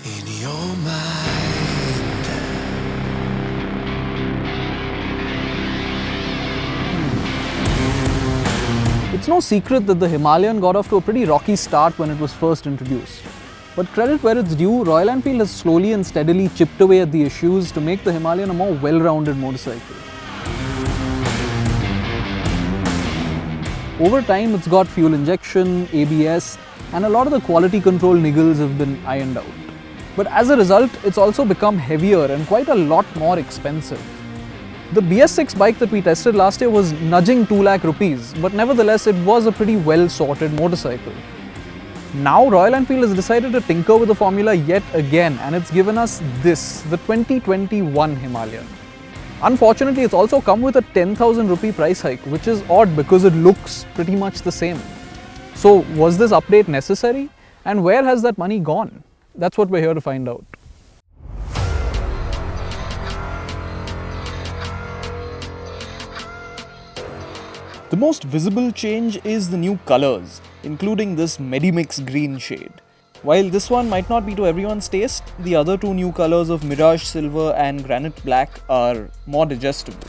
in your mind. It's no secret that the Himalayan got off to a pretty rocky start when it was first introduced. But credit where it's due, Royal Enfield has slowly and steadily chipped away at the issues to make the Himalayan a more well-rounded motorcycle. Over time, it's got fuel injection, ABS, and a lot of the quality control niggles have been ironed out. But as a result, it's also become heavier and quite a lot more expensive. The BS6 bike that we tested last year was nudging 2 lakh rupees, but nevertheless it was a pretty well sorted motorcycle. Now Royal Enfield has decided to tinker with the formula yet again, and it's given us this, the 2021 Himalayan. Unfortunately, it's also come with a 10,000 rupee price hike, which is odd because it looks pretty much the same. So was this update necessary? And where has that money gone? That's what we're here to find out. The most visible change is the new colours, including this Medimix green shade. While this one might not be to everyone's taste, the other two new colours of Mirage Silver and Granite Black are more digestible.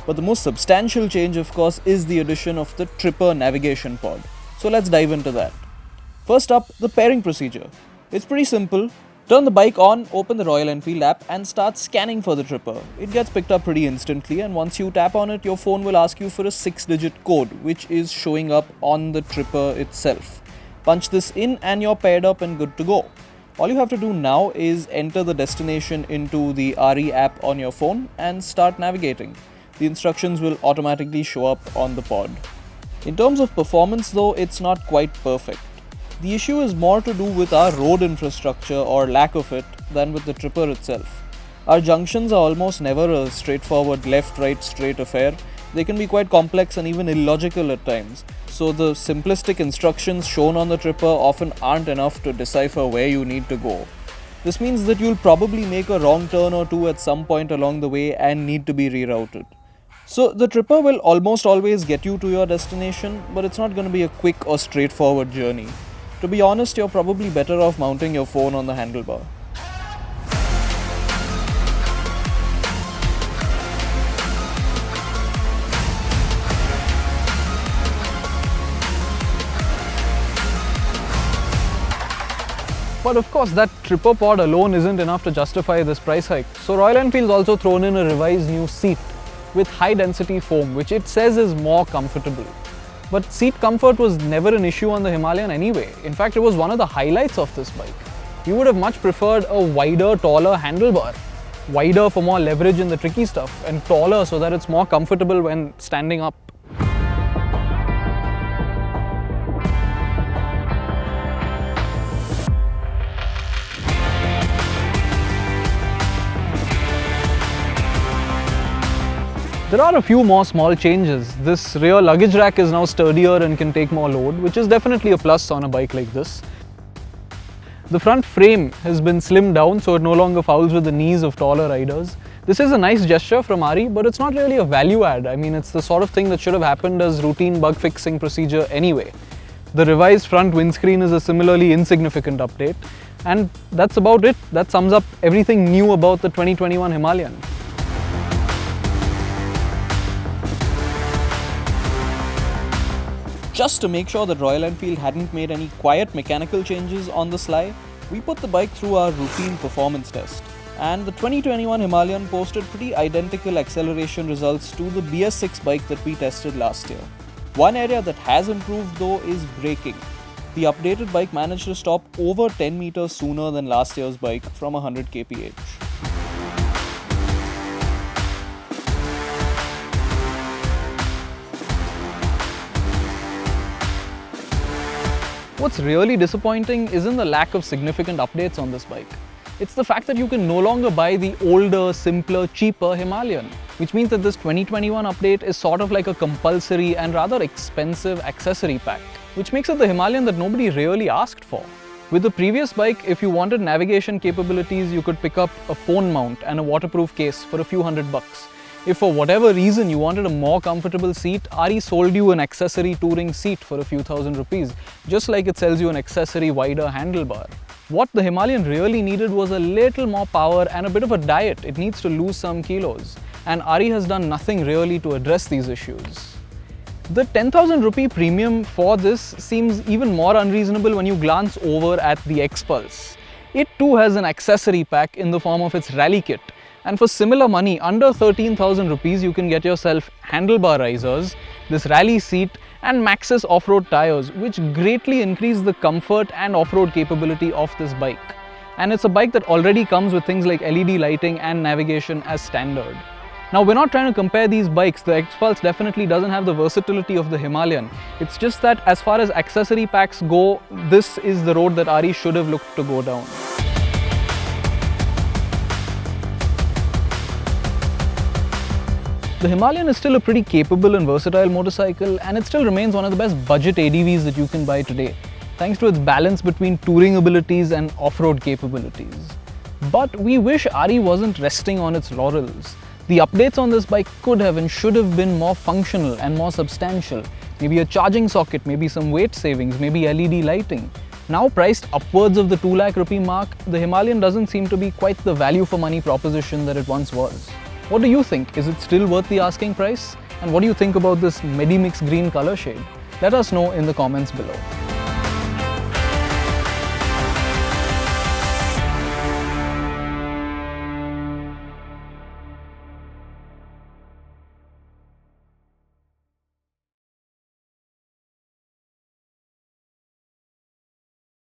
But the most substantial change, of course, is the addition of the Tripper navigation pod. So let's dive into that. First up, the pairing procedure. It's pretty simple. Turn the bike on, open the Royal Enfield app and start scanning for the Tripper. It gets picked up pretty instantly, and once you tap on it, your phone will ask you for a 6-digit code, which is showing up on the Tripper itself. Punch this in and you're paired up and good to go. All you have to do now is enter the destination into the RE app on your phone and start navigating. The instructions will automatically show up on the pod. In terms of performance though, it's not quite perfect. The issue is more to do with our road infrastructure or lack of it than with the Tripper itself. Our junctions are almost never a straightforward left-right straight affair. They can be quite complex and even illogical at times. So the simplistic instructions shown on the Tripper often aren't enough to decipher where you need to go. This means that you'll probably make a wrong turn or two at some point along the way and need to be rerouted. So the Tripper will almost always get you to your destination, but it's not going to be a quick or straightforward journey. To be honest, you're probably better off mounting your phone on the handlebar. But of course, that Tripper pod alone isn't enough to justify this price hike. So Royal Enfield's also thrown in a revised new seat with high density foam, which it says is more comfortable. But seat comfort was never an issue on the Himalayan anyway. In fact, it was one of the highlights of this bike. You would have much preferred a wider, taller handlebar. Wider for more leverage in the tricky stuff, and taller so that it's more comfortable when standing up. There are a few more small changes. This rear luggage rack is now sturdier and can take more load, which is definitely a plus on a bike like this. The front frame has been slimmed down so it no longer fouls with the knees of taller riders. This is a nice gesture from RE, but it's not really a value add. I mean, it's the sort of thing that should have happened as routine bug fixing procedure anyway. The revised front windscreen is a similarly insignificant update. And that's about it. That sums up everything new about the 2021 Himalayan. Just to make sure that Royal Enfield hadn't made any quiet mechanical changes on the sly, we put the bike through our routine performance test. And the 2021 Himalayan posted pretty identical acceleration results to the BS6 bike that we tested last year. One area that has improved though is braking. The updated bike managed to stop over 10 meters sooner than last year's bike from 100 kph. What's really disappointing isn't the lack of significant updates on this bike. It's the fact that you can no longer buy the older, simpler, cheaper Himalayan, which means that this 2021 update is sort of like a compulsory and rather expensive accessory pack, which makes it the Himalayan that nobody really asked for. With the previous bike, if you wanted navigation capabilities, you could pick up a phone mount and a waterproof case for a few $100. If for whatever reason you wanted a more comfortable seat, RE sold you an accessory touring seat for a few thousand rupees, just like it sells you an accessory wider handlebar. What the Himalayan really needed was a little more power and a bit of a diet. It needs to lose some kilos. And RE has done nothing really to address these issues. The 10,000 rupee premium for this seems even more unreasonable when you glance over at the Xpulse. It too has an accessory pack in the form of its rally kit. And for similar money, under 13,000 rupees, you can get yourself handlebar risers, this rally seat, and Maxxis off-road tires, which greatly increase the comfort and off-road capability of this bike. And it's a bike that already comes with things like LED lighting and navigation as standard. Now, we're not trying to compare these bikes. The Xpulse definitely doesn't have the versatility of the Himalayan. It's just that as far as accessory packs go, this is the road that RE should have looked to go down. The Himalayan is still a pretty capable and versatile motorcycle, and it still remains one of the best budget ADVs that you can buy today, thanks to its balance between touring abilities and off-road capabilities. But we wish RE wasn't resting on its laurels. The updates on this bike could have and should have been more functional and more substantial. Maybe a charging socket, maybe some weight savings, maybe LED lighting. Now priced upwards of the 2 lakh rupee mark, the Himalayan doesn't seem to be quite the value for money proposition that it once was. What do you think? Is it still worth the asking price? And what do you think about this Medimix green color shade? Let us know in the comments below.